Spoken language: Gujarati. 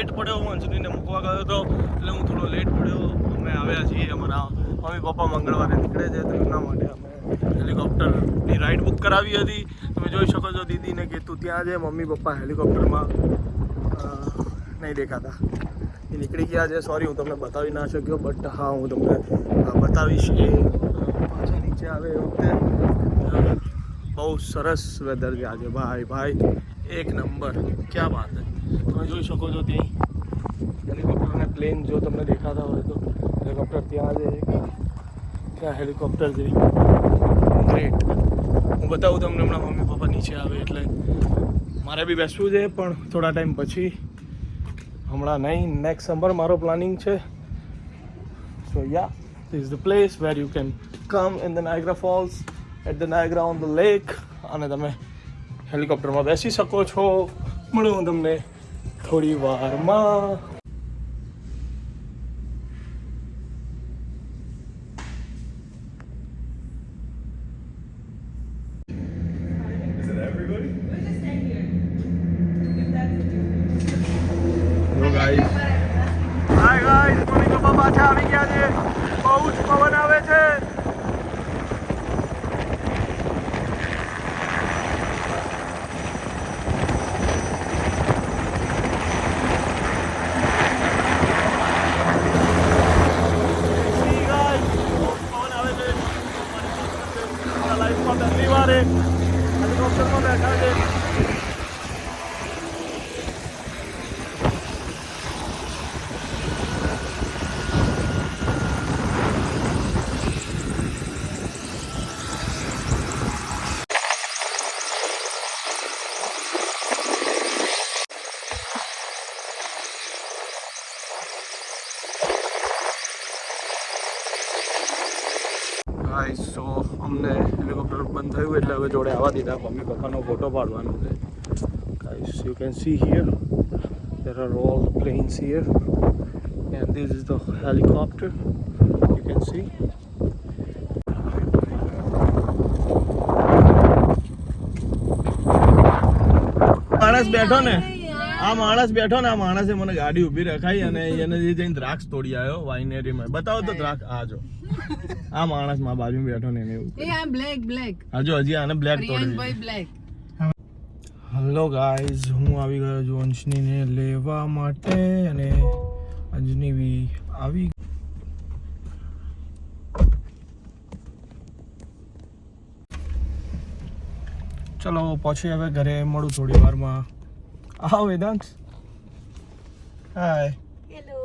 લેટ પડ્યો. હું અંજલીને મૂકવા ગયો હતો એટલે હું થોડો લેટ પડ્યો. અમે આવ્યા છીએ, અમારા મમ્મી પપ્પા મંગળવારે નીકળે છે તો એમના માટે અમે હેલિકોપ્ટરની રાઈડ બુક કરાવી હતી. તમે જોઈ શકો છો દીદીને કે તું ત્યાં છે. મમ્મી પપ્પા હેલિકોપ્ટરમાં નહીં દેખાતા, એ નીકળી ગયા છે. સોરી, હું તમને બતાવી ના શક્યો, બટ હા હું તમને બતાવીશ કે પાછા નીચે આવે એ વખતે. બહુ સરસ વેધર છે આજે ભાઈ, એક નંબર, ક્યાં વાત છે. તમે જોઈ શકો છો ત્યાં હેલિકોપ્ટર અને પ્લેન જો તમને દેખાતા હોય તો હેલિકોપ્ટર ત્યાં છે, ત્યાં હેલિકોપ્ટર છે. ગ્રેટ. હું બતાવું તમને હમણાં મમ્મી પપ્પા નીચે આવે એટલે મારે બી બેસવું છે, પણ થોડા ટાઈમ પછી. હમણાં નહીં, નેક્સ્ટ સમર મારો પ્લાનિંગ છે. So yeah, this is the place where you can come in the Niagara Falls at the Niagara on the lake, અને તમે હેલિકોપ્ટરમાં બેસી શકો છો. મળું હું તમને થોડી વારમાં. હાય ગાઈસ, મમ્મી પપ્પા પાછા આવી ગયા છે. બહુ જ પવન આવે છે. લાઈફમાં પહેલી વાર હેલિકોપ્ટરમાં બેઠા છે. સો અમને હેલિકોપ્ટર બંધ થયું એટલે હવે જોડે આવવા દીધા. મમ્મી પપ્પાનો ફોટો પાડવાનો છે. Guys, you can see here there are all planes here and this is the helicopter, you can see. માણસ બેઠો ને, આ માણસે મને ગાડી ઊભી રખાઈ અને એને જઈને દ્રાક્ષ તોડી આવ્યો વાઇનરીમાં. બતાવો તો દ્રાક્ષ. આ જો આ માણસ માં બાજુ બેઠો ને એને એવું. હજુ હજી આને બ્લેક તોડી. હેલો ગાઈઝ, હું આવી ગયો છું અંજનીને લેવા માટે અને અંજની બી આવી. ચલો પછી હવે ઘરે મળું થોડી વારમાં. આવો વેદાંશ. હાય. હેલો.